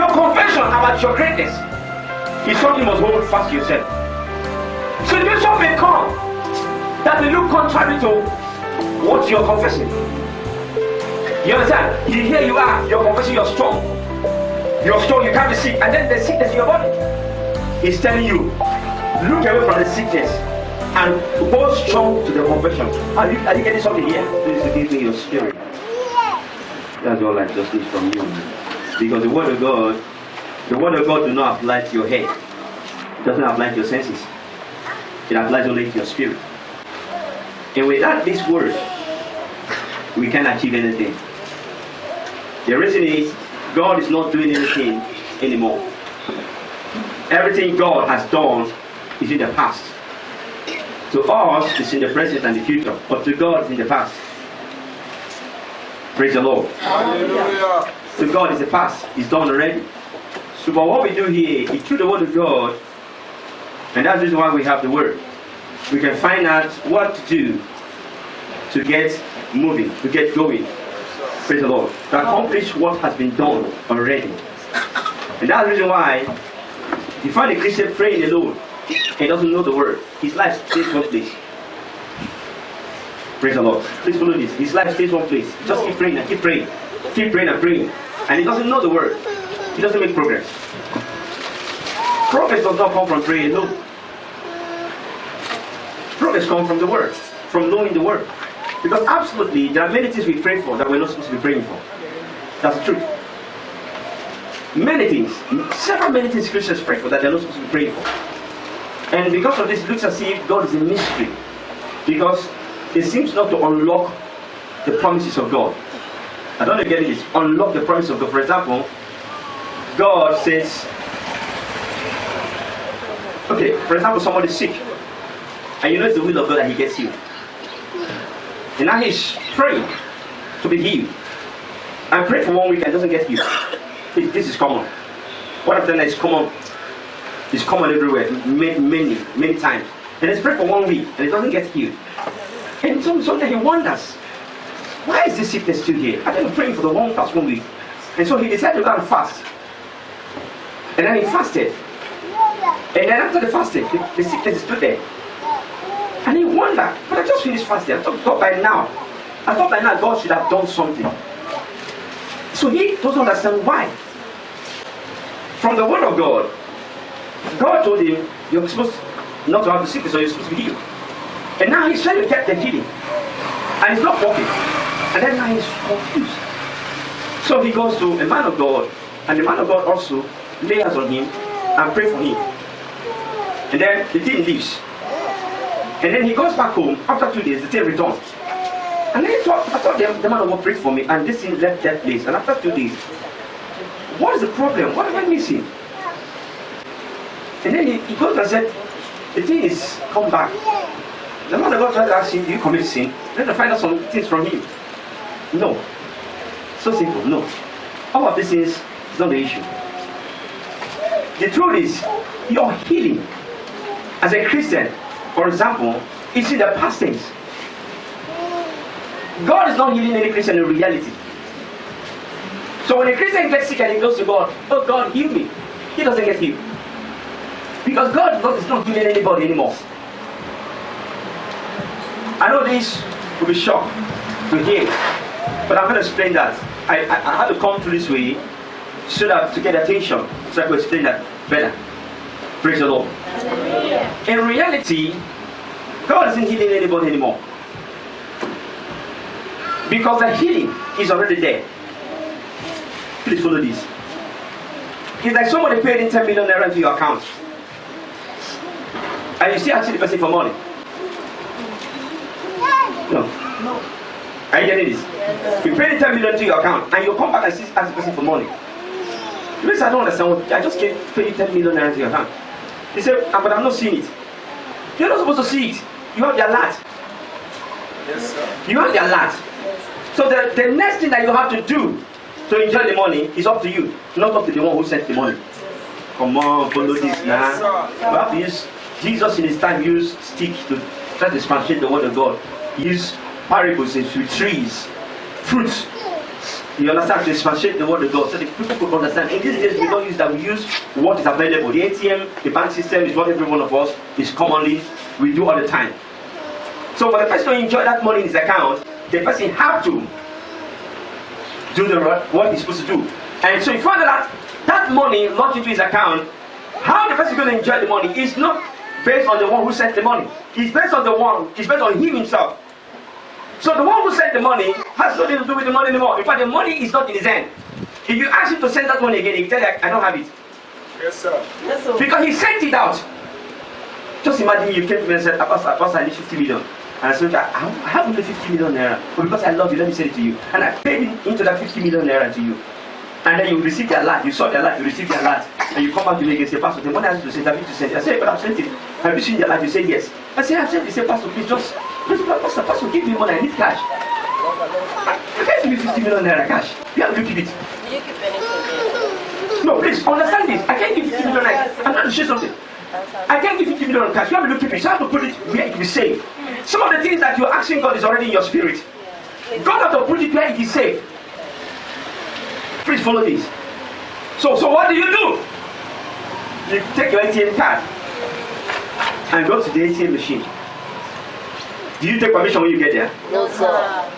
Your confession about your greatness is something you must hold fast to yourself. Situation may come that may look contrary to what you're confessing. You understand? Here you are, you're confessing you're strong. You're strong, you can't be sick, and then there's sickness in your body. He's telling you, look away from the sickness and go strong to the confession. Are you getting something here? Please give me your spirit. That's all I just need from you. Because the word of God do not apply to your head. It doesn't apply to your senses. It applies only to your spirit. And without this word, we can't achieve anything. The reason is, God is not doing anything anymore. Everything God has done is in the past. To us, it's in the present and the future. But to God, it's in the past. Praise the Lord. Hallelujah. To God, it's the past. It's done already. So, but what we do here is through the word of God, and that's the reason why we have the word. We can find out what to do to get moving, to get going. Praise the Lord. To accomplish what has been done already. And that's the reason why you find a Christian praying alone. He doesn't know the word. His life stays one place. Praise the Lord. Please follow this. His life stays one place. Just keep praying and keep praying. Keep praying and praying. And he doesn't know the word. He doesn't make progress. Progress does not come from praying alone. Progress comes from the word. From knowing the word. Because absolutely, there are many things we pray for that we're not supposed to be praying for. That's the truth. Many things, many things Christians pray for that they're not supposed to be praying for. And because of this, it looks as if God is a mystery. Because it seems not to unlock the promises of God. I don't know if you get this. Unlock the promises of God. For example, God says, okay, for example, somebody is sick. And you know it's the will of God that he gets healed. And now he's praying to be healed. I prayed for 1 week and it doesn't get healed. This is common. What I've done is common. It's common everywhere, many times. And he's prayed for 1 week and it doesn't get healed. And so then he wonders, why is this sickness still here? I've been praying for the past 1 week. And so he decided to go and fast. And then he fasted. And then after the fasting, the sickness is still there. And he wondered, but I just finished fasting. I thought by now God should have done something. So he doesn't understand why. From the word of God, God told him, you're supposed not to have the sickness, or you're supposed to be healed. And now he's trying to get the healing. And it's not working. And then now he's confused. So he goes to a man of God, and the man of God also lays hands on him and prays for him. And then the thing leaves. And then he goes back home. After 2 days, the thing returns. And then I thought the man of God prayed for me, and this thing left that place. And after 2 days, what is the problem? What am I missing? And then he goes and said, the thing is come back. The man of God tried to ask him, do you commit sin? Then I find out some things from him. No. So simple, no. All of these things is not the issue. The truth is, your healing as a Christian, for example, is in the past tense. God is not healing any Christian in reality. So when a Christian gets sick and he goes to God, oh God, heal me, he doesn't get healed. Because God is not healing anybody anymore. I know this will be shocked to hear, but I'm going to explain that. I had to come through this way so that to get attention, so I could explain that better. Praise the Lord. In reality, God isn't healing anybody anymore. Because the healing is already there. Please follow this. It's like somebody paid in 10 million naira into your account. And you still asking the person for money. No. Are you getting this? Yes. You paid 10 million to your account and you come back and still ask the person for money. Because I don't understand what I just can't pay 10 million naira to your account. He said, but I'm not seeing it. You're not supposed to see it. You have the alert. Yes, sir. You have the alert. So the next thing that you have to do to enjoy the money is up to you, not up to the one who sent the money. Come on, follow this now. You have to use Jesus in his time used stick to try to expatiate the word of God. He used parables with trees, fruits. You understand? To expatiate the word of God so that people could understand. In these days, we don't use that. We use what is available. The ATM, the bank system is what every one of us is commonly we do all the time. So for the person to enjoy that money in his account, the person have to do what he's supposed to do. And so you find that that money locked into his account, how the person is going to enjoy the money is not based on the one who sent the money. It's based on it's based on him himself. So the one who sent the money has nothing to do with the money anymore. In fact, the money is not in his hand. If you ask him to send that money again, he will tell you, I don't have it. Yes, sir. Yes, sir. Because he sent it out. Just imagine you came to me and said, Pastor, I need 50 million. And I said, I have only 50 million naira. But because I love you, let me send it to you. And I paid into that 50 million naira to you. And then you receive the alert. You saw the alert, you received the alert. And you come back to me again and say, Pastor, the money I have to send, I need to send it. I say, but I've sent it. Have you seen the alert? You say, yes. I say, I've sent it. You say, Pastor, please Pastor, give me money. I need cash. You can't give me 50 million naira cash. You have to keep it. You keep anything. No, please, understand this. I can't give you 50 million naira. I'm trying to share something. I can't give you 50 million cash. You have to keep it. So I have to put it where it will be safe. Some of the things that you're asking God is already in your spirit. God has to put it where it is safe. Please follow this. So what do? You take your ATM card and go to the ATM machine. Do you take permission when you get there? No, sir.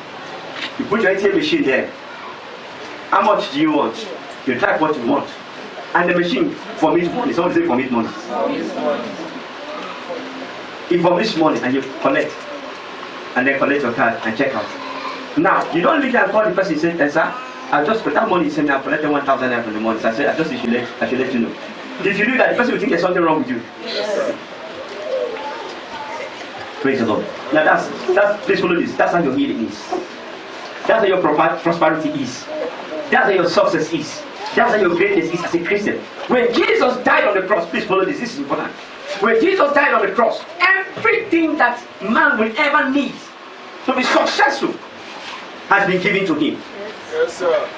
You put your ATM machine there. How much do you want? You type what you want. And the machine vomits money. Somebody say vomit money. It vomits money and you collect. And then collect your card and check out. Now, you don't leave there and call the person and say, sir, I just put that money, send me, I collected 1,000 naira from the money. So I said, I should let you know. If you do that, the person will think there's something wrong with you. Yes. Praise the Lord. Now that's please follow this. That's how your healing is. That's how your prosperity is. That's how your success is. That's how your greatness is as a Christian. When Jesus died on the cross, please follow this. This is important. When Jesus died on the cross, everything that man will ever need to be successful has been given to him. Yes, sir.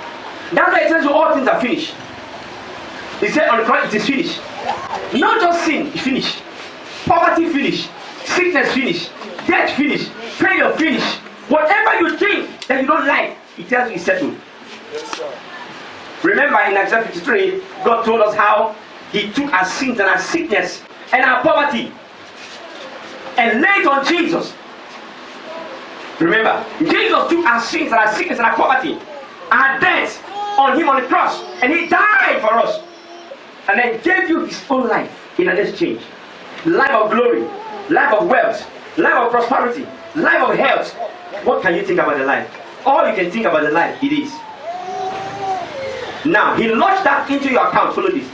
That's why it tells you all things are finished. He said on the cross it is finished. Not just sin is finished. Poverty finished. Sickness finished. Death finished. Failure finished. Whatever you think that you don't like, it tells you it's settled. Yes, sir. Remember in Isaiah 53, God told us how He took our sins and our sickness and our poverty and laid on Jesus. Remember, Jesus took our sins and our sickness and our poverty, our death on Him on the cross, and He died for us, and then gave you His own life in an exchange. Life of glory, life of wealth, life of prosperity, life of health. What can you think about the life? All you can think about the life it is. Now, He lodged that into your account. Follow this.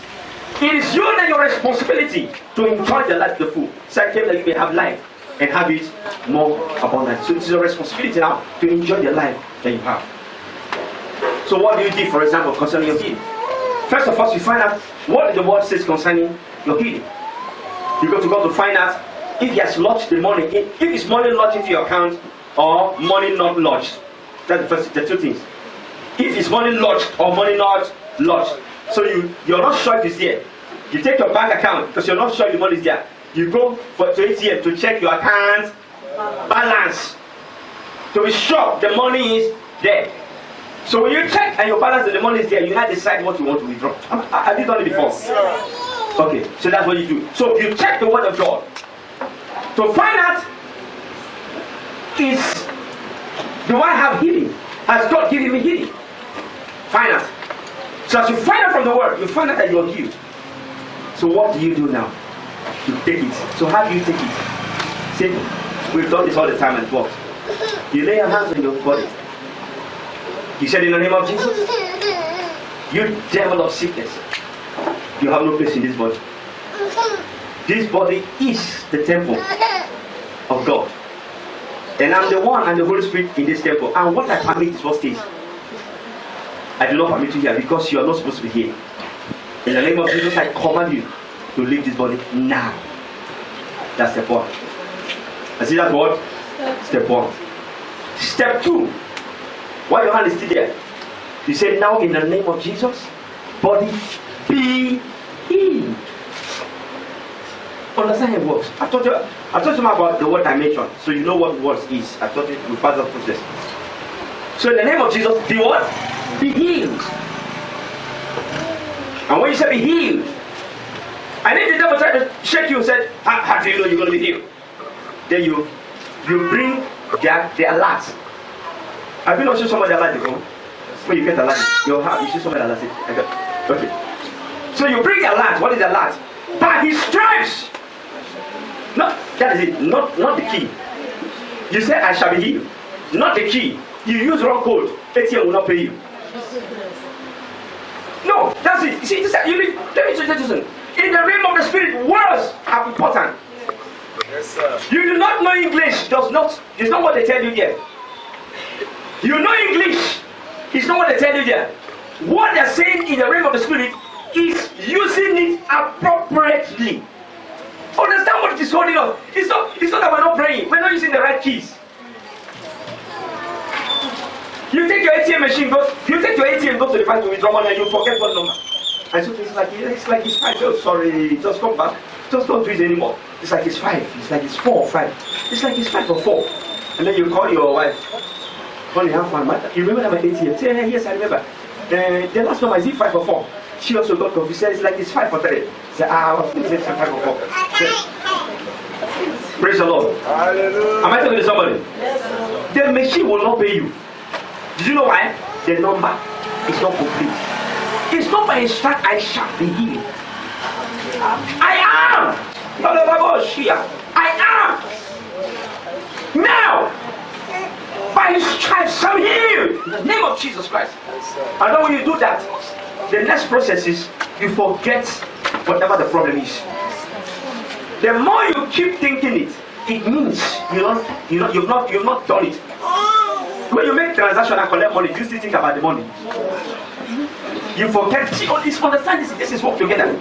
It is you and your responsibility to enjoy the life to the full. So I came that you may have life and have it more abundant. So it is your responsibility now to enjoy the life that you have. So what do you do, for example, concerning your healing? First of all, you find out what the word says concerning your healing. You go to God to find out if He has lodged the money, if it's money lodged into your account or money not lodged. That's the two things. If it's money lodged or money not lodged. So you're not sure if it's there. You take your bank account because you're not sure the money is there. You go to ATM to check your account balance to be sure the money is there. So when you check and your balance and the money is there, you now decide what you want to withdraw. I did done it before. Okay, so that's what you do. So you check the word of God to find out is do I have healing? Has God given me healing? Find out. So as you find out from the word, you find out that you're healed. So what do you do now? You take it. So how do you take it? Simple. We've done this all the time and it works. You lay your hands on your body. You said in the name of Jesus, you devil of sickness, you have no place in this body. This body is the temple of God. And I'm the one and the Holy Spirit in this temple. And what I permit is what stays. I do not permit you here because you are not supposed to be here. In the name of Jesus, I command you to leave this body now. That's step one. I see that word? Step one. Step two. While your hand is still there, you say, now in the name of Jesus, body be healed. Understand how it works. I told you about the word dimension, so you know what words is. I taught you through further process. So in the name of Jesus, be what? Be healed. And when you say be healed, and if the devil tried to shake you and said, how do you know you're going to be healed? Then you bring the alert. Have you not seen somebody alert before? When you get alert, you see somebody alert. Okay. So you bring the alert. What is the alert? By his stripes. No, that is it. Not the key. You say I shall be healed. Not the key. You use wrong code. ATM will not pay you. No, that's it. You see, let me listen. In the realm of the spirit, words are important. Yes, sir. You do not know English. It's not what they tell you here. You know English. It's not what they tell you here. What they're saying in the realm of the spirit is using it appropriately. Understand what it is holding on. It's not that we're not praying. We're not using the right keys. You take your ATM machine, go to the bank to withdraw money, and you forget what number. And so it's like it's 5. Oh, sorry, just come back. Just don't do it anymore. It's like it's 5. It's like it's 4 or 5. It's like it's 5 or 4. And then you call your wife. Only have one. You remember that my ATM? Say, hey, yes, I remember. The last number is it 5 or 4? She also got confused. It's like it's 5 or 3. Say, it's 5 or 4. Praise the Lord. Hallelujah. Am I talking to somebody? Yes, The machine will not pay you. Did you know why? The number is not complete. It's not by instruct I shall be healed. I am. I am. Now, by his stripes I'm healed. In the name of Jesus Christ. And then when you do that, the next process is you forget whatever the problem is. The more you keep thinking it, it means you've not done it. When you make transaction and collect money, you still think about the money. You forget. Understand this is work together.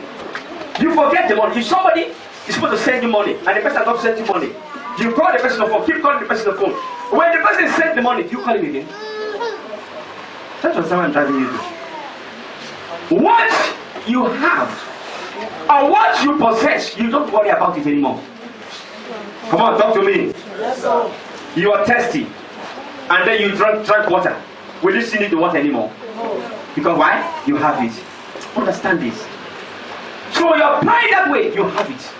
You forget the money. If somebody is supposed to send you money and the person doesn't send you money, you call the person on the phone, keep calling the person on the phone. When the person sends the money, you call him again. That's what someone driving you to. What you have and what you possess, you don't worry about it anymore. Come on, talk to me. yes, sir. You are thirsty, and then you drink water. Will you still need the water anymore? Because why? You have it. Understand this. So you apply it that way, you have it.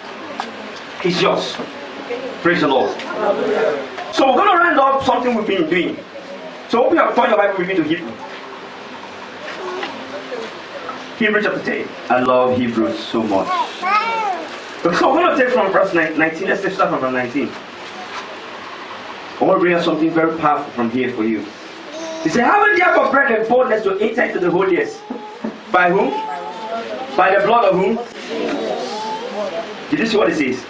It's yours. Praise the Lord. So we're going to round up something we've been doing. So open your Bible with me to Hebrew. Hebrew chapter 10. I love Hebrews so much. So we're going to take from verse 19. Let's start from verse 19. I want to bring out something very powerful from here for you. He said, having therefore bread and boldness to enter into the holiest. By whom? By the blood of whom? Did you see what it says?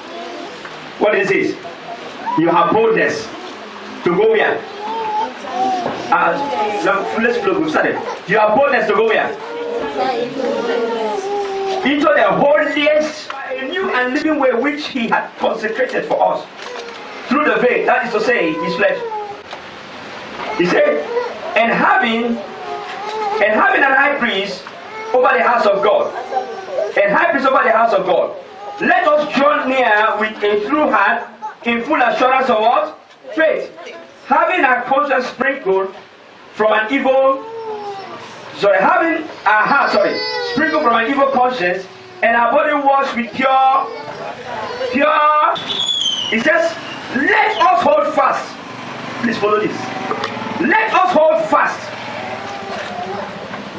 What it says? You have boldness to go where? Let's look, we started. You have boldness to go where? Into the holiest, a new and living way which he had consecrated for us. Through the veil, that is to say, his flesh. He said, and having an high priest over the house of God, and high priest over the house of God, let us draw near with a true heart, in full assurance of what? Faith. Having our conscience sprinkled from an evil, sprinkled from an evil conscience, and our body washed with pure. It says, let us hold fast. Please follow this. Let us hold fast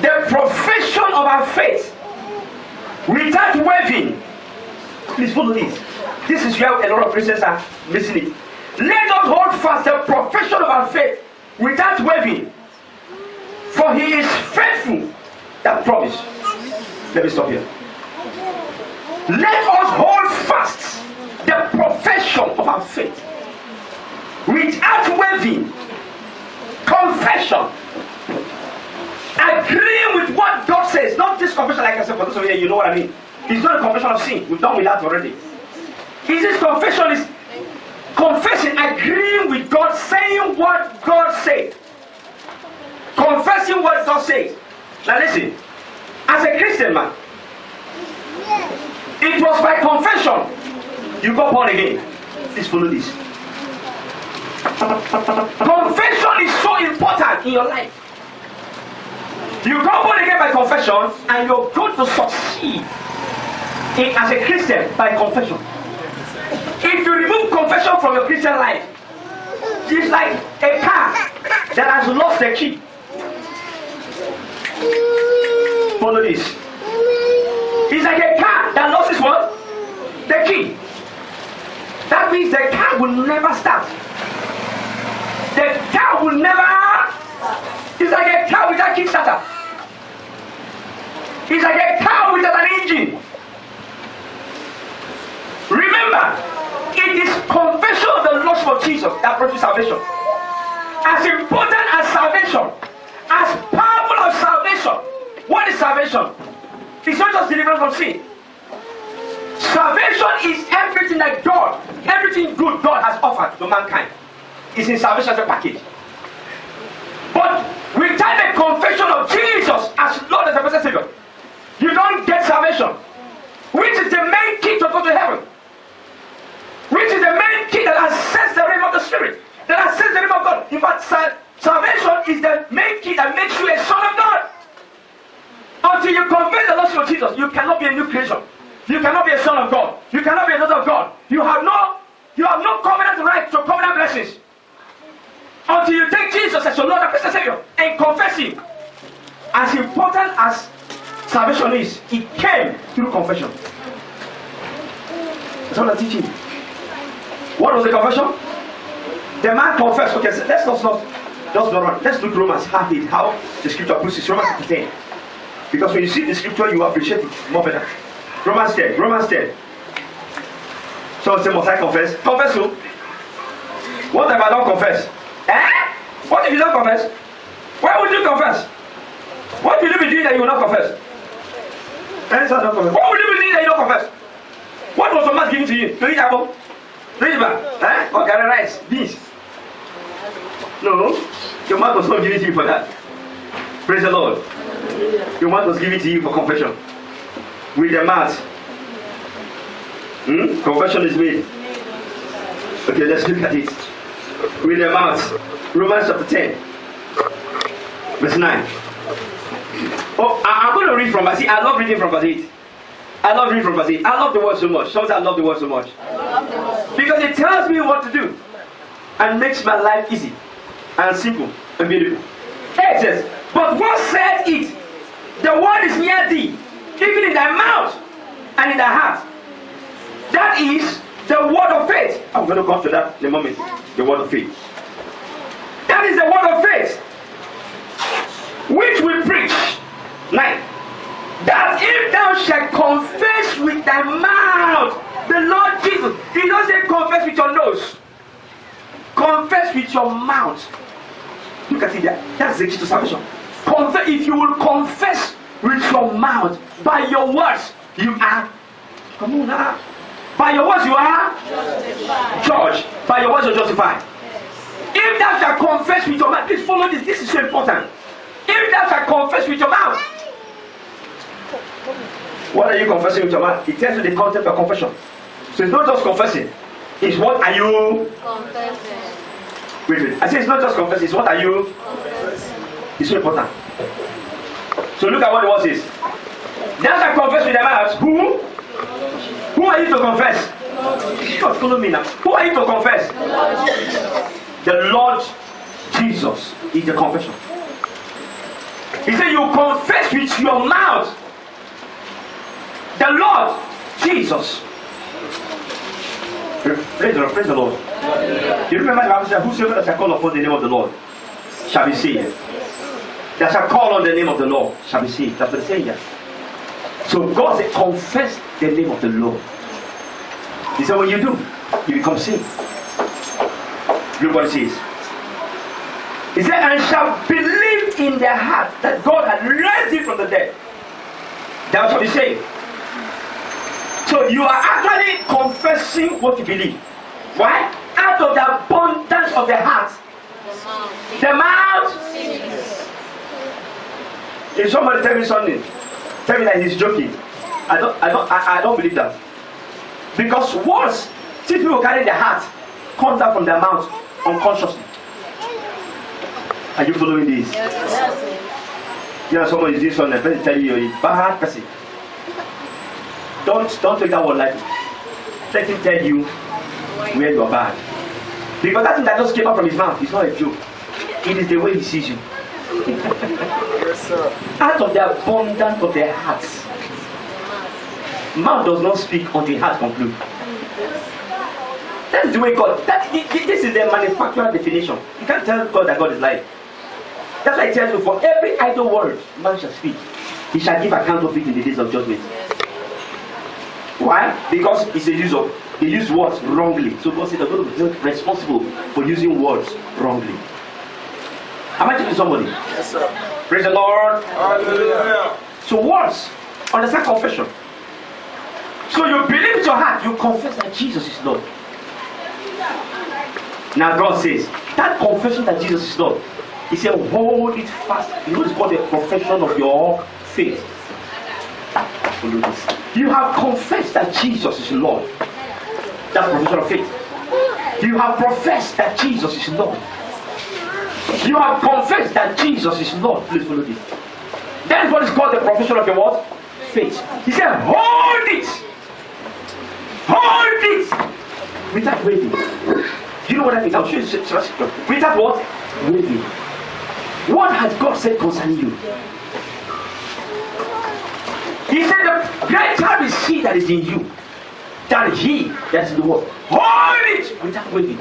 the profession of our faith without wavering. Please follow this. This is where a lot of Christians are missing it. Let us hold fast the profession of our faith without wavering. For he is faithful that promise. Let me stop here. Let us hold fast the profession of our faith without wavering. Confession. Agreeing with what God says. Not this confession like I said for those of you, you know what I mean. It's not a confession of sin. We've done with that already. This confession is confessing, agreeing with God, saying what God said. Confessing what God says. Now listen. As a Christian man, it was by confession you got born again. Please follow this. Confession is so important in your life. You come born again by confession, and you're going to succeed as a Christian by confession. If you remove confession from your Christian life, it's like a car that has lost the key. Follow this. It's like a car that lost its what? The key. That means the car will never start. The car will never. It's like a car without kickstarter. It's like a car without an engine. Remember, it is confession of the Lordship of Jesus that brought you salvation. As important as salvation, as powerful as salvation, what is salvation? It's not just deliverance from sin. Salvation is everything that God, everything good God has offered to mankind. It's in salvation as a package. But without the confession of Jesus as Lord and Personal Savior, you don't get salvation, which is the main key to go to heaven. Which is the main key that accesses the realm of the Spirit, that accesses the realm of God. In fact, salvation is the main key that makes you a son of God. Until you confess the Lordship of Jesus, you cannot be a new creation. You cannot be a son of God. You cannot be a daughter of God. You have no covenant right to covenant blessings. Until you take Jesus as your Lord and Personal Savior and confess Him. As important as salvation is, it came through confession. That's what I'm teaching. What was the confession? The man confessed. Okay, so let's look Romans, how the scripture puts it. Romans 10. Because when you see the scripture, you appreciate it more better. Romans 10. So say, must I confess? Confess who? What if I don't confess? What if you don't confess? Why would you confess? What will you be doing that you will not confess? What will you be doing that you don't confess? What was the man giving to you? To eat apple? Or carry rice, beans? No, your mouth was not giving to you for that. Praise the Lord. Your mouth was given to you for confession. With the mouth. Confession is made. Okay, let's look at it. With the mouth. Romans chapter 10. Verse 9. Oh, I'm going to read from verse 8. I love reading from verse 8. I love reading from verse 8. I love the word so much. Sometimes I love the word so much. Because it tells me what to do. And makes my life easy. And simple. And beautiful. It says, but what said it? The word is near thee, even in thy mouth and in thy heart. That is the word of faith. I'm going to come to that in a moment. The word of faith. That is the word of faith, which we preach. 9. That if thou shalt confess with thy mouth the Lord Jesus. He doesn't say confess with your nose. Confess with your mouth. Look at it there. That's the key to salvation. If you will confess with your mouth, by your words, you are. Come on now. By your words, you are judged. By your words, you're justified. If thou shalt confess with your mouth, please follow this. This is so important. If thou shalt confess with your mouth, what are you confessing with your mouth? It tells you the content of confession. So it's not just confessing. It's what are you confessing? Wait. I say it's not just confessing. It's what are you confessing? It's so important. So look at what the word says. Thou shalt confess with thy mouth. Who? Who are you to confess? God, follow me now. Who are you to confess? The Lord Jesus is the confession. He said you confess with your mouth the Lord Jesus. Praise the Lord. You remember the Bible said, whosoever that shall call upon the name of the Lord shall be saved. That shall call on the name of the Lord shall be saved. That's what it's saying here. So God said, confess the name of the Lord. He said, when you do, you become saved. Look what it says. He said, and shall believe in their heart that God had raised him from the dead. That's what he said. So you are actually confessing what you believe. Why? Out of the abundance of the heart, the mouth. If somebody tell me something, tell me that he's joking. I don't believe that. Because once people carry the heart, comes out from their mouth unconsciously. Are you following this? Yes. You know, somebody is doing something, the person tell you you're a bad person. Don't take that word lightly. Let him tell you where you are bad. Because that thing that just came out from his mouth is not a joke. It is the way he sees you. Yes, sir. Out of the abundance of their hearts. Mouth does not speak until heart concludes. That's the way God. This is the manufacturer definition. You can't tell God that God is lying. That's why it tells you, for every idle word man shall speak, he shall give account of it in the days of judgment. Why? Because it's a use of, they use words wrongly. So God said they're going to be responsible for using words wrongly. Am I telling somebody? Yes, sir. Praise the Lord. Hallelujah. So words, understand confession. So you believe with your heart, you confess that Jesus is Lord. Now God says, that confession that Jesus is Lord, he said, hold it fast. You know it's called the profession of your faith. You have confessed that Jesus is Lord. That's profession of faith. You have professed that Jesus is Lord. You have confessed that Jesus is Lord. Please follow this. That's what is called the profession of your what? Faith. He said, hold it. Hold it. Without waving. You know what I mean? I'll show you. Without what? Waving. What has God said concerning you? He said, the greater is he that is in you than he that is in the world. Hold it without waving.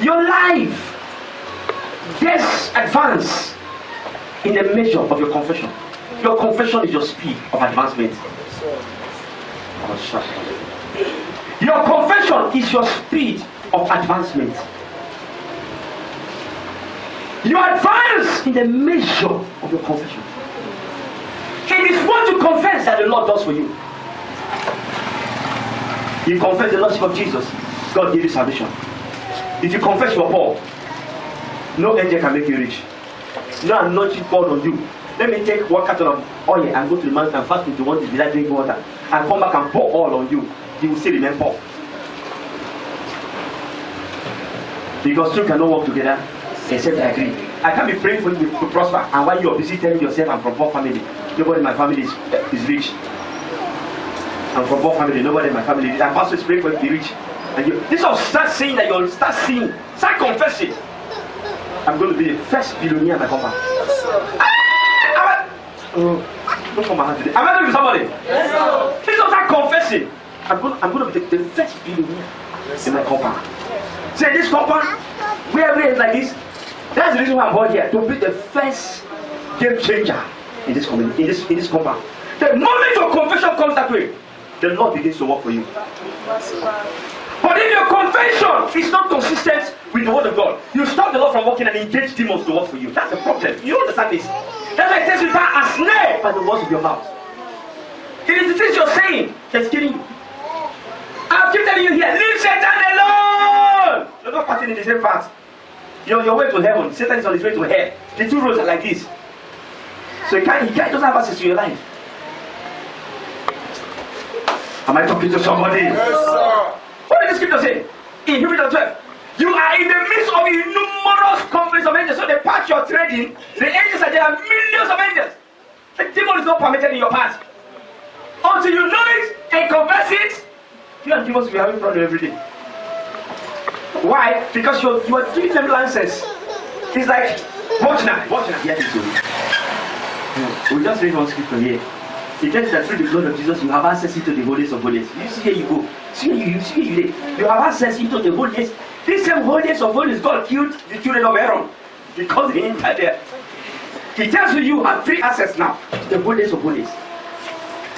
Your life gets advanced in the measure of your confession. Your confession is your speed of advancement. Your confession is your speed of advancement. You advance in the measure of your confession. It is what you confess that the Lord does for you. You confess the Lordship of Jesus, God gave you salvation. If you confess you are poor, no angel can make you rich. No anointing poured on you. Let me take 1 carton of oil and go to the mountain and fast into 1 day without drinking water, and come back and pour all on you. You will still remain poor. Because two cannot work together except they agree. I can't be praying for you to prosper, and while you are busy telling yourself, I'm from poor family. Nobody in my family is rich. I'm from poor family. Nobody in my family is rich. And pastor is praying for you to be rich. And you, this will start saying that you'll start seeing, start confessing. I'm going to be the first billionaire in my company. Don't come my hand today. Am I talking to somebody? Yes, sir. Please don't start confessing. I'm going to be the first billionaire in my company. Say this company, where everything is like this. That's the reason why I'm born here, to be the first game changer in this community, in this company. The moment your confession comes that way, the Lord begins to work for you. But if your confession is not consistent with the word of God, you stop the Lord from working and engage demons to work for you. That's the problem. You don't understand this. That's why it says you are ensnared by the words of your mouth. It is the things you're saying that's killing you. I'll keep telling you here, leave Satan alone. You're not passing in the same path. You're on your way to heaven. Satan is on his way to hell. The two roads are like this. So he doesn't have access to your life. Am I talking to somebody? Yes, sir. What did the scripture say? In Hebrews 12. You are in the midst of innumerable companies of angels. So the path you're treading, the angels are there, are millions of angels. The demon is not permitted in your path. Until you know it and confess it, you and demons will be having problems every day. Why? Because you are giving them license. It's like, watch now. Here it is. We just read one scripture here. It tells that through the blood of Jesus you have access into the holiest of holies. You see here you go. See here you have access into the holiest. This same holiest of holies, God killed the children of Aaron because they entered there. He tells you have free access now to the holiest of holies.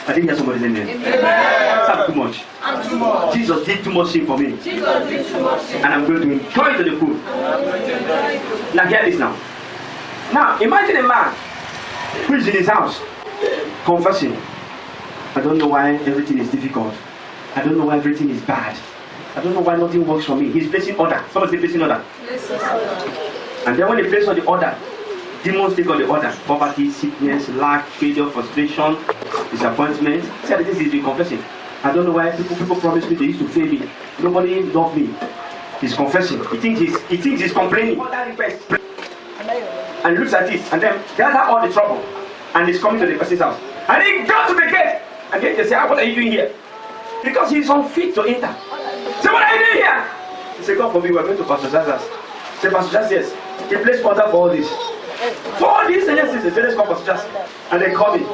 I think there's somebody's in there. That's too much. Jesus did too much thing for me. And I'm going to enjoy to the full. Now hear this now. Now imagine a man who is in his house confessing. I don't know why everything is difficult. I don't know why everything is bad. I don't know why nothing works for me. He's placing order. Somebody placing order. And then when they place on the order, demons take on the order. Poverty, sickness, lack, failure, frustration, disappointment. See, this is the confessing. I don't know why people promise me they used to fail me. Nobody loved me. He's confessing. He thinks he's complaining. What that request? and looks at it, and then gather all the trouble, and he's coming to the person's house. And he got to the gate, and then they say, what are you doing here? Because he's unfit to enter. Say, what are you doing here? He said, God forbid, we're going to Pastor Zaza's. Say, Pastor Jaz, yes. He placed order for all this. For all these, and yes, they say, let's call Pastor Jaz. And they call me.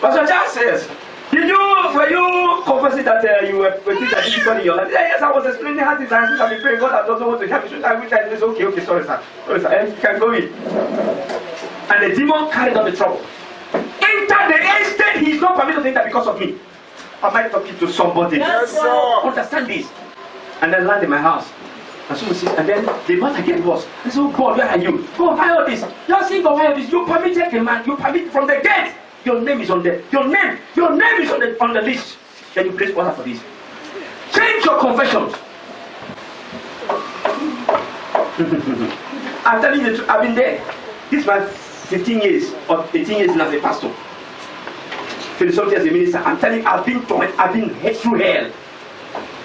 Pastor Jaz says, were you confessing that you were teaching a difficult in your life? Yeah, yes, I was explaining how things are. I've been praying. God has also want to help you. I wish I did. Okay, sorry, sir. And you can go in. And the demon carried on the trouble. Enter the instant he is not permitted to enter because of me. Am I talking to somebody? Yes, sir. Understand this. And then land in my house. And so we see, and then the matter get worse. I said, oh God, where are you? Go hide all this. You're saying go hide all this. You permitted the man. You permit from the gate. Your name is on there. Your name is on the list. Then you place order for this. Change your confessions. I'm telling you the truth. I've been there. This is my 15 years or 18 years as a pastor. 27 years as a minister. I'm telling you, I've been through hell.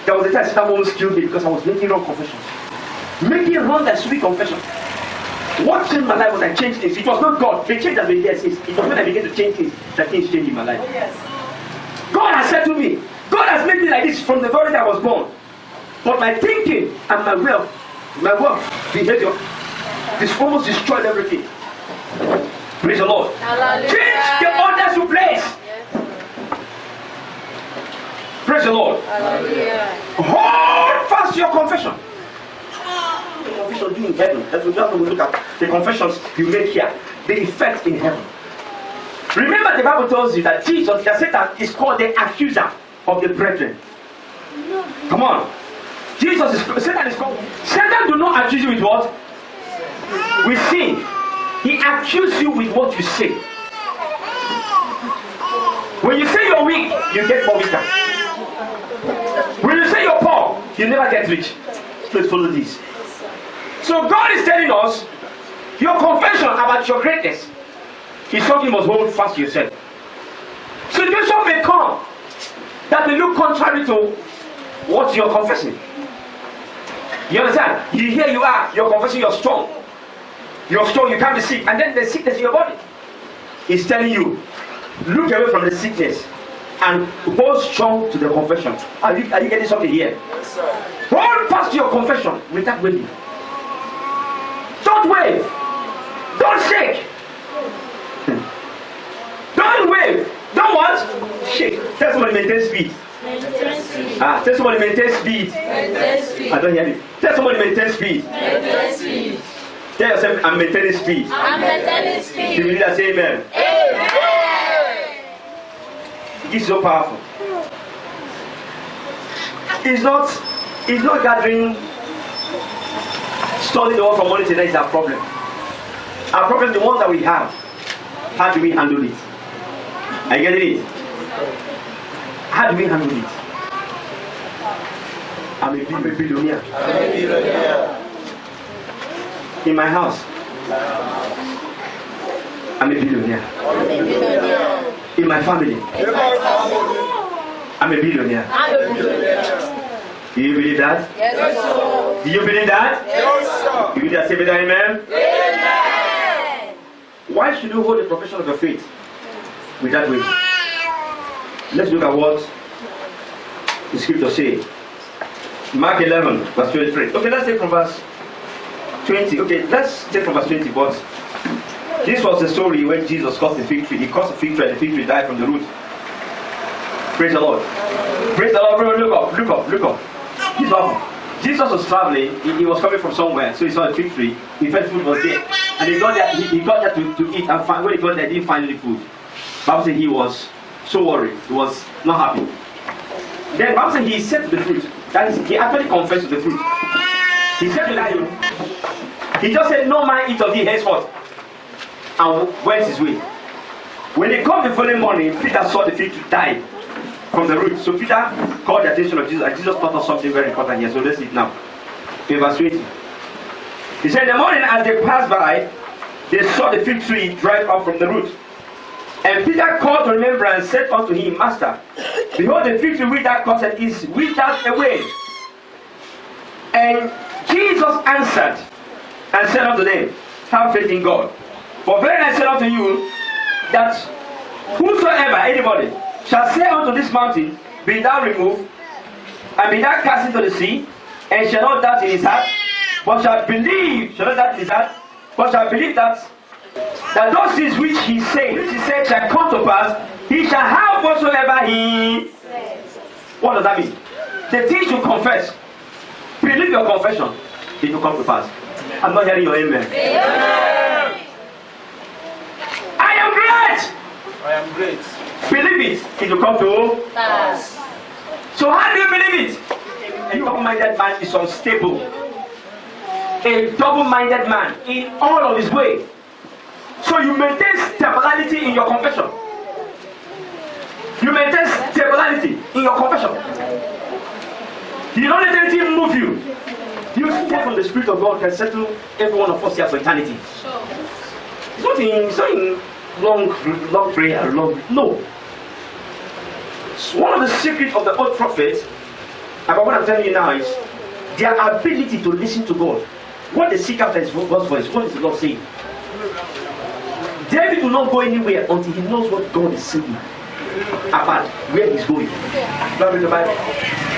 There was a time someone almost killed me because I was making wrong confessions. Making wrong and stupid confessions. What changed my life was I changed things. It was not God. The change has been there since. It was when I began to change things that things changed in my life. Oh, yes. God has said to me, God has made me like this from the very day I was born. But my thinking and my work, behavior, this almost destroyed everything. Praise the Lord. Hallelujah. Change the orders to place. Yes. Praise the Lord. Hallelujah. Hold fast your confession. The confession do in heaven. As we just look at the confessions you make here, the effect in heaven. Remember, the Bible tells you that Jesus, that Satan, is called the accuser of the brethren. Come on. Satan is called. Satan do not accuse you with what? With sin. He accuses you with what you say. When you say you're weak, you get more weaker. When you say you're poor, you never get rich. Please follow this. So God is telling us, your confession about your greatness is something you must hold fast to yourself. Situation may come that may look contrary to what you're confessing. You understand? Here you are, you're confessing you're strong. You're strong, you can't be sick. And then there's sickness in your body. He's telling you, look away from the sickness and hold strong to the confession. Are you getting something here? Yes, sir. Hold fast to your confession without waving. Don't wave. Don't shake. Don't wave. Don't what? Shake. Tell somebody maintain speed. Tell somebody maintain speed. I don't hear you. Tell somebody maintain speed. Tell yourself, I'm maintaining speed. You believe that? Say amen. This is so powerful. It's not gathering, studying the word from morning to night is our problem. Our problem is the one that we have. How do we handle it? Are you getting it? How do we handle it? I'm a billionaire. In my house, I'm a billionaire. In my family, I'm a billionaire. Do you believe that? Yes, sir. Do you believe that? Yes, sir. You believe that? Say better, amen? Amen. Why should you hold the profession of your faith with that way? Let's look at what the scripture says. Mark 11, verse 23. Okay, let's take from verse 20. Okay, let's take from verse 20. But this was the story when Jesus caused the fig tree. He caused the fig tree and the fig tree died from the root. Praise the Lord. Praise the Lord. Look up. This happened. Jesus was traveling. He was coming from somewhere. So he saw a fig tree. He felt food was there. And he got there to eat. And when he got there, he didn't find any food. Bible said he was so worried. He was not happy. Then Bible said he said to the fruit. That is, he actually confessed to the fruit. He said to the lion, he just said, no man eat of thee henceforth. And went his way. When he came the following morning, Peter saw the fig tree die from the root. So Peter called the attention of Jesus, and Jesus taught us something very important here. So let's see it now. In verse 20. He said, in the morning as they passed by, they saw the fig tree dried up from the root. And Peter called to remembrance and said unto him, Master, behold, the fig tree which thou cursed is withered away. And Jesus answered and said unto them, have faith in God. For verily I say unto you, that whosoever, anybody, shall say unto this mountain, be thou removed, and be thou cast into the sea, and shall not doubt in his heart, but shall believe, that those things which he said shall come to pass, he shall have whatsoever he says. What does that mean? The things you confess, believe your confession, it will come to pass. I'm not hearing your amen. Amen. I am great. I am great. Believe it, it will come to Pass. So how do you believe it? A double-minded man is unstable. A double-minded man in all of his way. So you maintain stability in your confession. You maintain stability in your confession. You don't let anything move you. You step from the Spirit of God can settle every one of us here for eternity. It's not in long prayer, no. One of the secrets of the old prophets, about what I'm telling you now, is their ability to listen to God. What they seek after is God's voice. What is the Lord saying? David will not go anywhere until he knows what God is saying about where he's going. Read the Bible.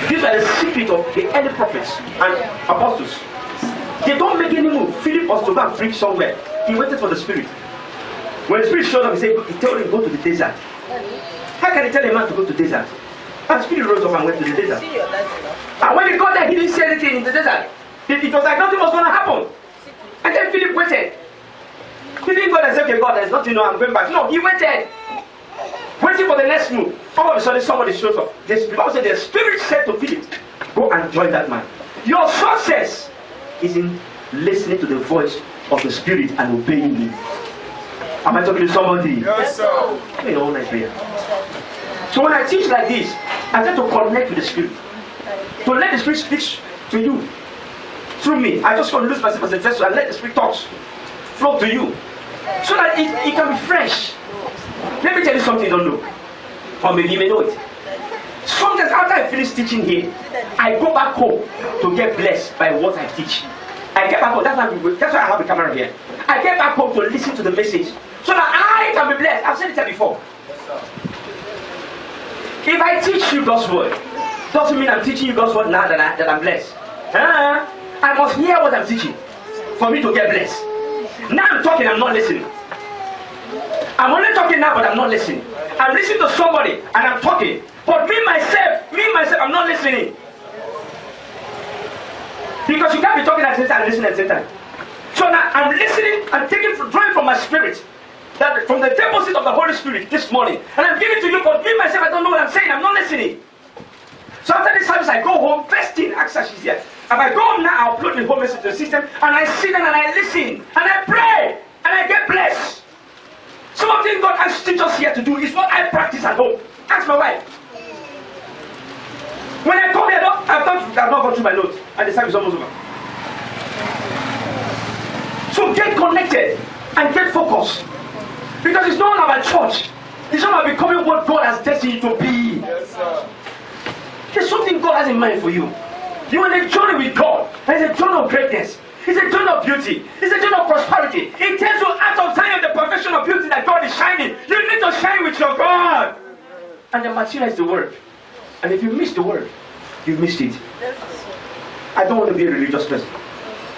These are the secret of the early prophets and apostles. They don't make any move. Philip was to go and preach somewhere. He waited for the Spirit. When the Spirit showed up, he told him, go to the desert. How can he tell a man to go to the desert? And the Spirit rose up and went to the desert. And when he got there, he didn't say anything in the desert. It was like nothing was going to happen. And then Philip waited. He didn't go and say, okay, God, there's nothing, no, I'm going back. No, he waited. Waiting for the next move. All of a sudden, somebody shows up. The Bible said the Spirit said to Philip, go and join that man. Your success is in listening to the voice of the Spirit and obeying him. Am I talking to somebody? Yes, sir. In all night prayer. So when I teach like this, I try to connect with the Spirit. To let the Spirit speak to you through me. I just want to lose myself as a vessel and let the Spirit talk flow to you. So that it can be fresh. Let me tell you something you don't know. Or maybe you may know it. Sometimes after I finish teaching here, I go back home to get blessed by what I teach. I get back home. That's why I have a camera here. I get back home to listen to the message so that I can be blessed. I've said it here before. If I teach you God's word, doesn't mean I'm teaching you God's word now that I'm blessed. I must hear what I'm teaching for me to get blessed. Now I'm talking, I'm not listening. I'm only talking now, but I'm not listening. I'm listening to somebody and I'm talking. But me myself, I'm not listening. Because you can't be talking at the same time and listening at the same time. So now I'm listening, I'm drawing from my spirit. That from the deposit of the Holy Spirit this morning. And I'm giving to you, but me myself, I don't know what I'm saying. I'm not listening. So after this service, I go home, first thing, Aksa, she's here. If I go home now, I upload the whole message to the system, and I sit down and I listen, and I pray, and I get blessed. Some of the things God has teach us here to do is what I practice at home. Ask my wife. When I come here, I've not gone through my notes, and the service is almost over. So get connected and get focused. Because it's not about church. It's not about becoming what God has destined you to be. Yes, sir. There's something God has in mind for you. You're on a journey with God. And it's a journey of greatness. It's a journey of beauty. It's a journey of prosperity. It tells you out of time the perfection of beauty that God is shining. You need to shine with your God. And the material is the word. And if you miss the word, you missed it. I don't want to be a religious person.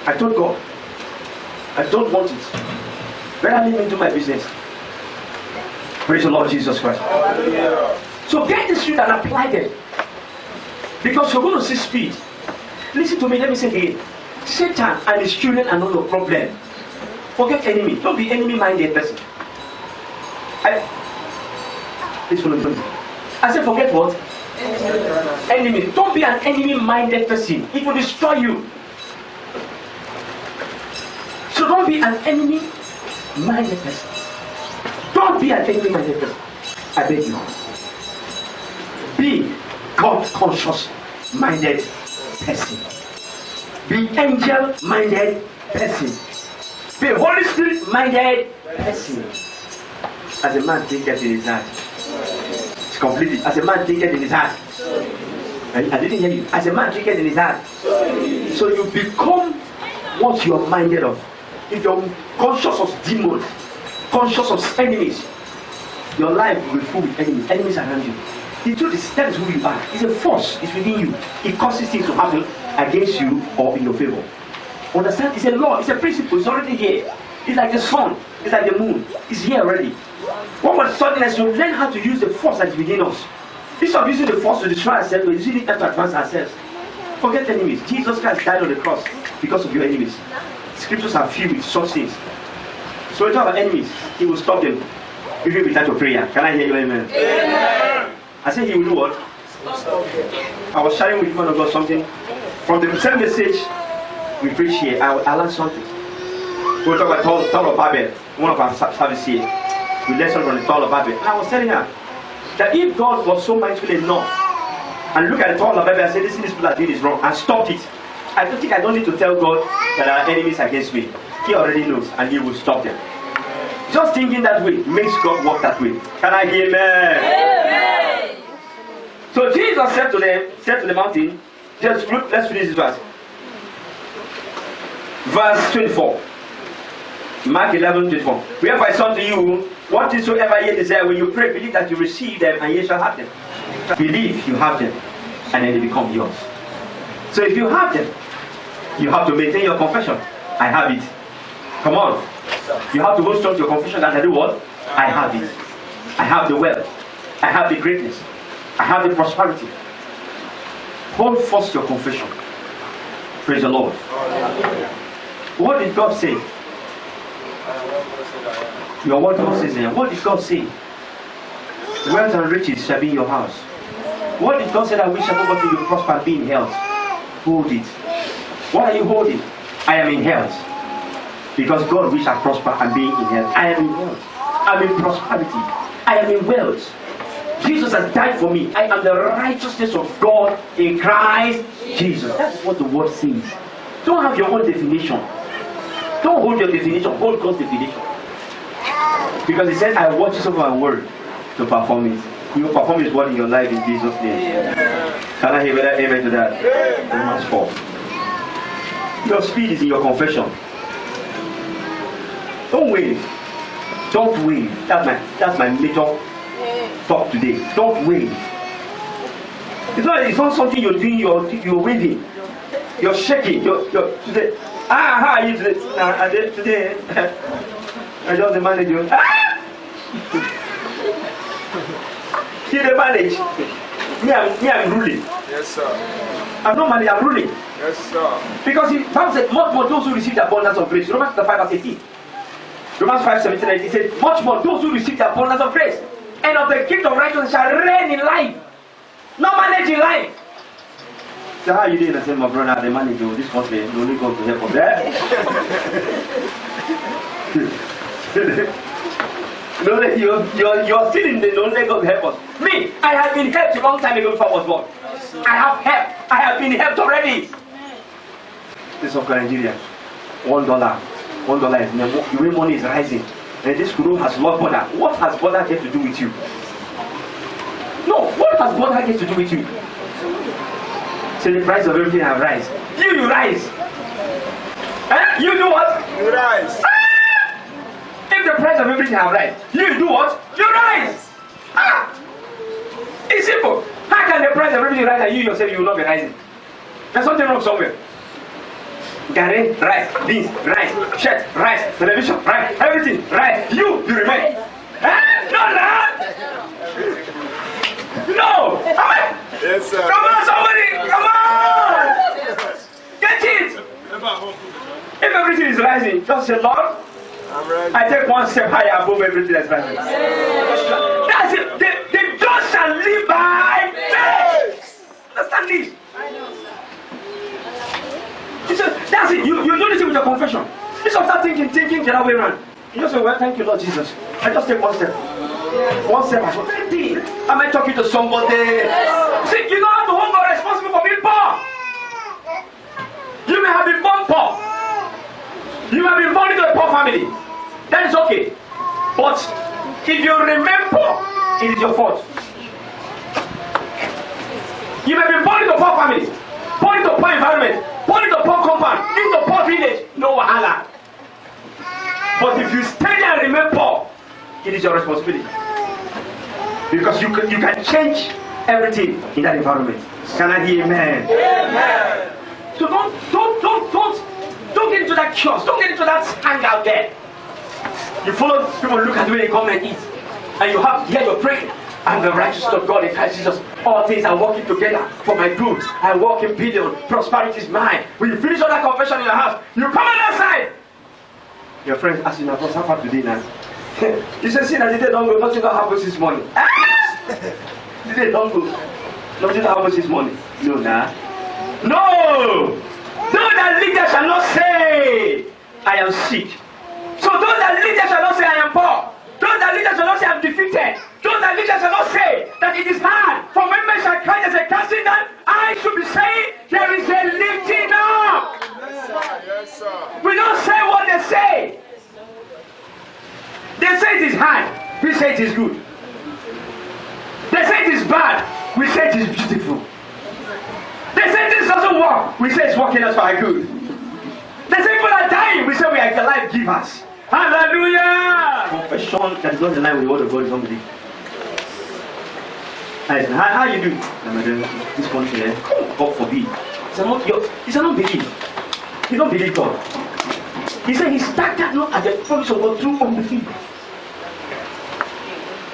I told God, I don't want it. Better leave me into my business. Praise the Lord Jesus Christ. Hallelujah. So get the Spirit and apply them. Because you're going to see speed. Listen to me, let me say it again. Satan and his children are not your problem. Forget enemy. Don't be enemy-minded person. Please follow me. I said forget what? Enemy. Don't be an enemy-minded person. It will destroy you. So don't be an enemy-minded person. Don't be an enemy-minded person. I beg you. Be God-conscious minded person. Be angel-minded person. Be Holy Spirit-minded person. As a man thinketh in his heart. It's completely. As a man thinketh in his heart. I didn't hear you. As a man thinketh in his heart. So you become what you are minded of. if you're conscious of demons, conscious of enemies, your life will be full with enemies around you. The truth is, that is who you are. It's a force, it's within you. It causes things to happen against you or in your favor. Understand? It's a law, it's a principle, it's already here. It's like the sun, it's like the moon, it's here already. What was sudden is to learn how to use the force that is within us. Instead of using the force to destroy ourselves, we're using it to advance ourselves. Forget enemies. Jesus Christ died on the cross because of your enemies. Scriptures are filled with such things. So we talk about enemies, he will stop them. If you be time to prayer. Can I hear you? Amen. Amen. I said he will do what? I was sharing with you, man of God, something. From the same message we preach here, I learned something. We talk about Tower of Babel, one of our services here. We learned something from the Tower of Babel. And I was telling her that if God was so mindful enough and look at the Tower of Babel and say, this people are doing is wrong, and stopped it, I don't think I don't need to tell God that there are enemies against me. He already knows and he will stop them. Just thinking that way makes God work that way. Can I hear amen? Amen. So Jesus said to the mountain, let's finish this verse. Verse 24. Mark 11:24. Wherefore I say unto you, whatsoever ye desire when you pray, believe that you receive them and ye shall have them. Believe you have them and then they become yours. So if you have them, you have to maintain your confession. I have it. Come on. You have to hold strong to your confession that I do what? I have it. I have the wealth. I have the greatness. I have the prosperity. Hold fast your confession. Praise the Lord. What did God say? Your word God says there. What did God say? Wealth and riches shall be in your house. What did God say that we shall go back to you prosper and be in health? Hold it. What are you holding? I am in health. Because God wishes I prosper and be in health. I am in health. I am in prosperity. I am in wealth. Jesus has died for me. I am the righteousness of God in Christ Jesus. That's what the word says. Don't have your own definition. Don't hold your definition. Hold God's definition. Because he said, I watch over my word to perform it. You will perform his word in your life in Jesus' name. Can I hear that? Amen to that? Romans 4. Your speed is in your confession. Don't wave. Don't wave. That's my major talk today. Don't wave. It's not something you're doing, you're waving. You're shaking. You're today. How are you today? Today I just manage you. See the manage. Me, I'm ruling. Yes, sir. I'm not managing, I'm ruling. Yes, sir. Because the Bible said, much more those who receive the abundance of grace. Romans 5 verse 18. Romans 5:17, it says, much more those who receive the abundance of grace and of the gift of righteousness shall reign in life. Not manage in life. So how are you doing? I said, my brother, the manager of this country, the only God to help us there. You're still in the only God to help us. Me, I have been helped a long time ago before I was born. I have helped. I have been helped already. This is of Nigeria. $1. $1 is the way money is rising. And this group has lost border. What has border got to do with you? No, what has border got to do with you? So the price of everything have rise. You rise. You do what? You rise. If the price of everything have rise, you do what? You rise. It's simple. How can the price of everything rise and you yourself you will not be rising? There's something wrong somewhere. Garri, rice, beans, rice, shirt, rice, television, rice, everything, rice. You remain. No! Yes, sir. Come on, somebody! Come on! Get it! If everything is rising, just say, Lord, I'm ready. I take one step higher above everything that's rising. That's it. The just shall live by faith. Understand this? That's it. You do this with your confession. You start thinking the other way around. You just say, well, thank you, Lord Jesus. I just take one step. One step. Am I talking to somebody? See, you don't have to hold God responsible for being poor. You may have been born poor. You may have been born into a poor family. That is okay. But if you remain poor, it is your fault. You may be born into a poor family, born into a poor environment, born into a poor compound, into a poor village. No wahala. But if you stay there and remain poor, it is your responsibility. Because you can change everything in that environment. Can I hear amen? Amen. So don't get into that chaos. Don't get into that hangout there. You follow people, look at the way they come and eat, and you have here you're praying. I'm the righteousness of God in Christ Jesus. All things are working together for my good. I walk in billion. Prosperity is mine. When you finish all that confession in your house, you come on outside. Your friends ask you now, what's happened today now? You say, see that the day don't go, nothing that happens this morning. The day don't go, nothing that happens this morning. No, nah. No! Those that leaders shall not say, I am sick. So those that leaders shall not say, I am poor. Those that leaders shall not say, I am defeated. Those that leaders shall not say that it is hard for when men shall cry as a casting down. I should be saying there is a lifting up. Yes, sir. Yes, sir. We don't say what they say. They say it is hard. We say it is good. They say it is bad. We say it is beautiful. They say this doesn't work. We say it's working as for our good. They say people are dying. We say we are the life givers. Hallelujah! Confession that is not in line with the word of God is unbelief. How you do? This country, God forbid. It's an unbelief. You don't believe God. He said he started not at the promise of God through unbelief.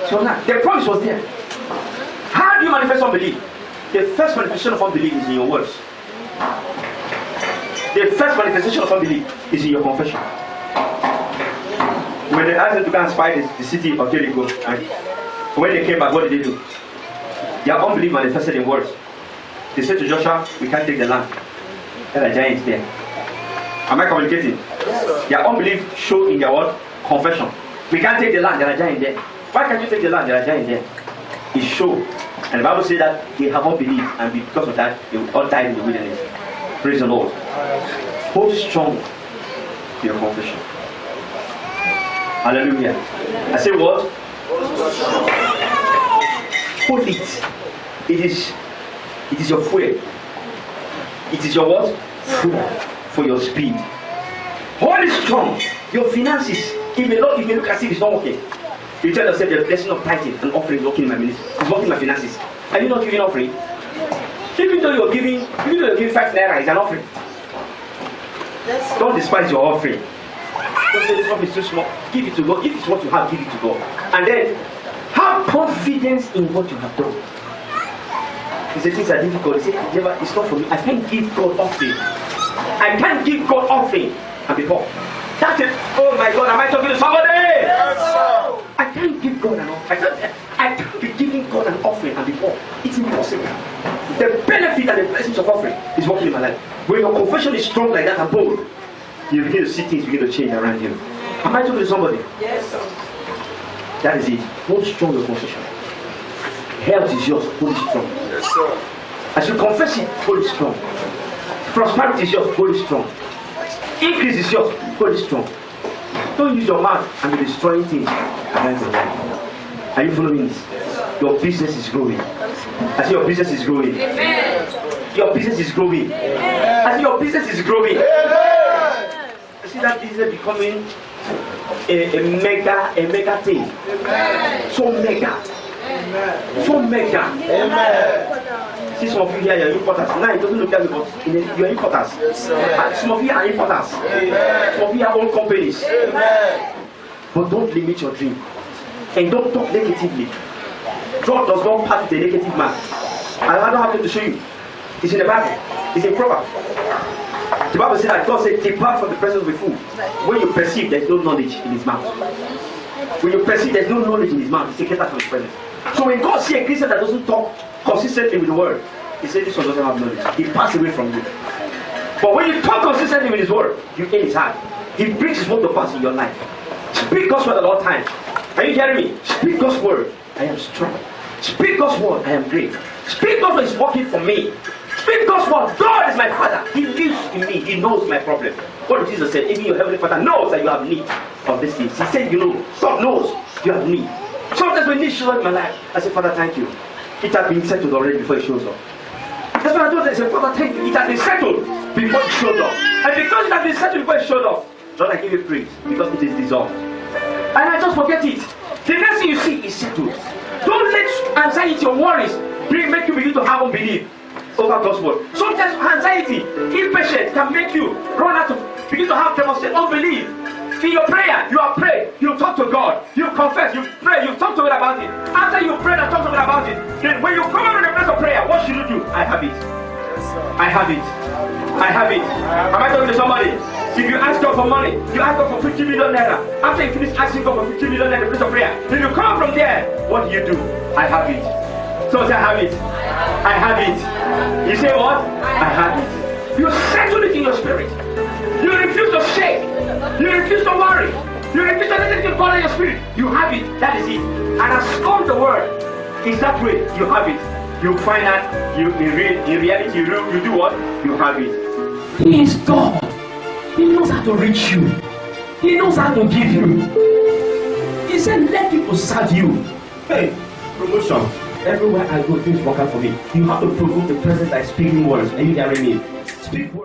So now, the promise was there. How do you manifest unbelief? The first manifestation of unbelief is in your words. The first manifestation of unbelief is in your confession. When they asked them to go and spy the city of Jericho, right? When they came back, what did they do? Their unbelief manifested in words. They said to Joshua, we can't take the land. There are giants there. Am I communicating? Yes, their unbelief showed in their word confession. We can't take the land, there are giants there. Why can't you take the land, there are giants there? It showed. And the Bible says that they have unbelief, and because of that, they all died in the wilderness. Praise the Lord. Hold strong to your confession. Hallelujah. I say what? Hold it. It is your fuel. It is your what? Fuel for your speed. Hold it strong. Your finances. If you look as if it's not working, you tell yourself the blessing of tithing and offering is working in my ministry. It's working in my finances. Are you not giving offering? Even though you're giving 5 naira, it's an offering. Don't despise your offering. Don't say this offering is too small. Give it to God. If it's what you have, give it to God. And then have confidence in what you have done. He said things are difficult. He said, it's not for me. I can't give God offering. I can't give God offering and be poor. That's it. Oh my God, am I talking to somebody? Yes, sir. I can't give God an offering. I can't be giving God an offering and be poor. It's impossible. The benefit and the blessings of offering is working in my life. When your confession is strong like that and bold, you begin to see things begin to change around you. Am I talking to somebody? Yes, sir. That is it. Hold strong your confession. Health is yours. Hold it strong. Yes, sir. As you confess it, hold it strong. Prosperity is yours. Hold it strong. Increase is yours. Hold it strong. Don't use your mouth and be destroying things around your life. Are you following this? Your business is growing. I see your business is growing. Amen. Your business is growing. Amen. I see your business is growing. Amen. I see that business becoming a mega thing. Amen. So mega. Amen. So mega. Amen. See some of you here, you're importers. Now it doesn't look like it, you're importers. Yes, sir. And some of you are importers. Amen. Some of you are own companies. Amen. But don't limit your dream. And don't talk negatively. God does not part with a negative man. I don't have to show you. It's in the Bible. It's in Proverbs. The Bible says that God said, depart from the presence of a fool. When you perceive there's no knowledge in his mouth. When you perceive there's no knowledge in his mouth, he says, get out from his presence. So when God sees a Christian that doesn't talk consistently with the word, he says, this one doesn't have knowledge. He passes away from you. But when you talk consistently with his word, you aim his heart. He brings his word to pass in your life. Speak God's word at all times. Are you hearing me? Speak God's word. I am strong. Speak God's word. I am great. Speak God's word is working for me. Speak God's word. God is my Father. He lives in me. He knows my problem. What did Jesus say? Even your heavenly Father knows that you have need of these things. He said, you know, God knows you have need. Sometimes when this shows up in my life, I say, Father, thank you. It has been settled already before it shows up. That's what I told them. I said, Father, thank you. It has been settled before it showed up. And because it has been settled before it showed up, Lord, I give you praise because it is dissolved. And I just forget it. The next thing you see is settled. Don't let anxiety or worries make you begin to have unbelief over God's word. Sometimes anxiety, impatience can make you run out of, begin to have demonstrate unbelief. In your prayer, you are praying, you talk to God, you confess, you pray, you talk to God about it. After you pray and talk to God about it, then when you come out of the place of prayer, what should you do? I have it. I have it. I have it. Am I talking to somebody? If you ask God for money, you ask God for 50 million naira. After you finish asking God for 50 million naira in the place of prayer, if you come from there, what do? I have it. So say, I have it. I have it. You say what? I have it. You settle it in your spirit. You refuse to shake. You refuse to worry. You refuse to let anything bother your spirit. You have it. That is it. And as come the word is that way. You have it. You find out. In reality, you do what? You have it. He is God. He knows how to reach you. He knows how to give you. He said, let people serve you. Hey, promotion. Everywhere I go, things work out for me. You have to provoke the presence by speaking words. Are you hearing me? Speak words.